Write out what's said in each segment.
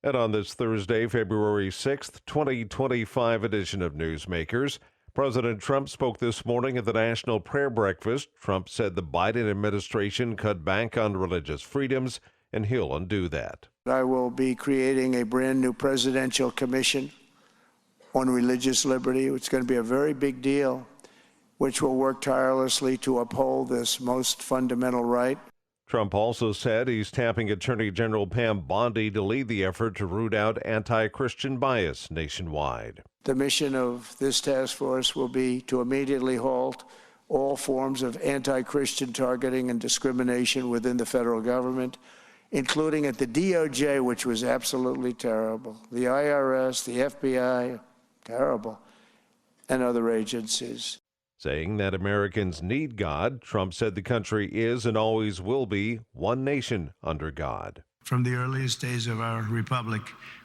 And on this Thursday, February 6th, 2025 edition of Newsmakers, President Trump spoke this morning at the National Prayer Breakfast. Trump said the Biden administration cut back on religious freedoms, and he'll undo that. I will be creating a brand new presidential commission on religious liberty. It's going to be a very big deal, which will work tirelessly to uphold this most fundamental right. Trump also said he's tapping Attorney General Pam Bondi to lead the effort to root out anti-Christian bias nationwide. The mission of this task force will be to immediately halt all forms of anti-Christian targeting and discrimination within the federal government, including at the DOJ, which was absolutely terrible, the IRS, the FBI, terrible, and other agencies. Saying that Americans need God, Trump said the country is and always will be one nation under God. From the earliest days of our republic,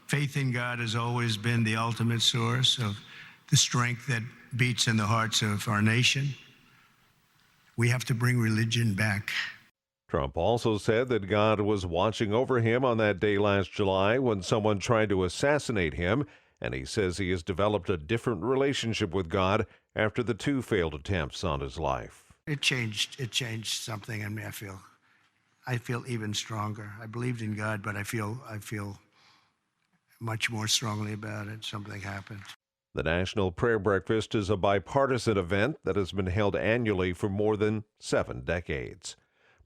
faith in God has always been the ultimate source of the strength that beats in the hearts of our nation. We have to bring religion back. Trump also said that God was watching over him on that day last July when someone tried to assassinate him, and he says he has developed a different relationship with God after the two failed attempts on his life. It changed something in me. I feel even stronger. I believed in God, but I feel much more strongly about it. Something happened. The National Prayer Breakfast is a bipartisan event that has been held annually for more than 7 decades.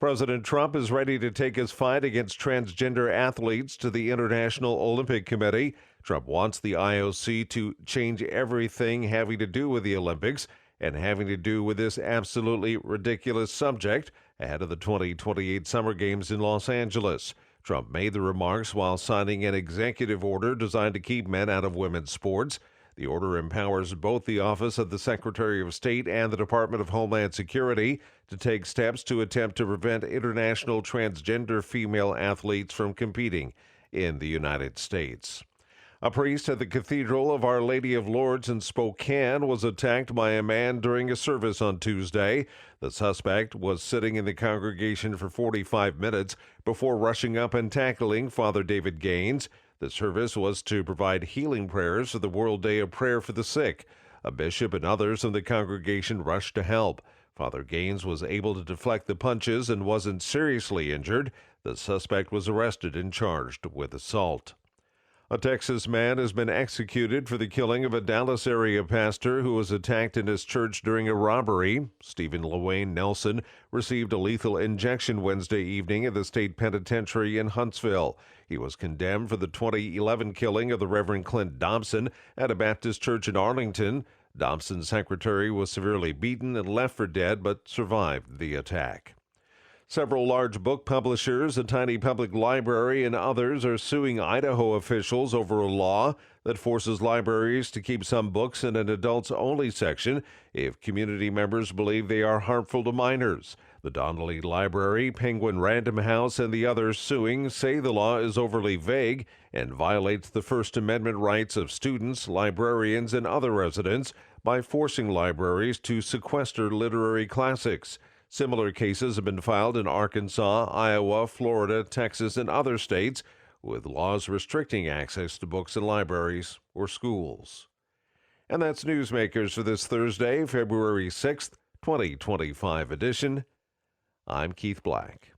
President Trump is ready to take his fight against transgender athletes to the International Olympic Committee. Trump wants the IOC to change everything having to do with the Olympics and having to do with this absolutely ridiculous subject ahead of the 2028 Summer Games in Los Angeles. Trump made the remarks while signing an executive order designed to keep men out of women's sports. The order empowers both the Office of the Secretary of State and the Department of Homeland Security to take steps to attempt to prevent international transgender female athletes from competing in the United States. A priest at the Cathedral of Our Lady of Lourdes in Spokane was attacked by a man during a service on Tuesday. The suspect was sitting in the congregation for 45 minutes before rushing up and tackling Father David Gaines. The service was to provide healing prayers for the World Day of Prayer for the Sick. A bishop and others in the congregation rushed to help. Father Gaines was able to deflect the punches and wasn't seriously injured. The suspect was arrested and charged with assault. A Texas man has been executed for the killing of a Dallas area pastor who was attacked in his church during a robbery. Stephen LaWayne Nelson received a lethal injection Wednesday evening at the state penitentiary in Huntsville. He was condemned for the 2011 killing of the Reverend Clint Dobson at a Baptist church in Arlington. Dobson's secretary was severely beaten and left for dead, but survived the attack. Several large book publishers, a tiny public library, and others are suing Idaho officials over a law that forces libraries to keep some books in an adults-only section if community members believe they are harmful to minors. The Donnelly Library, Penguin Random House, and the others suing say the law is overly vague and violates the First Amendment rights of students, librarians, and other residents by forcing libraries to sequester literary classics. Similar cases have been filed in Arkansas, Iowa, Florida, Texas, and other states, with laws restricting access to books in libraries or schools. And that's Newsmakers for this Thursday, February 6th, 2025 edition. I'm Keith Black.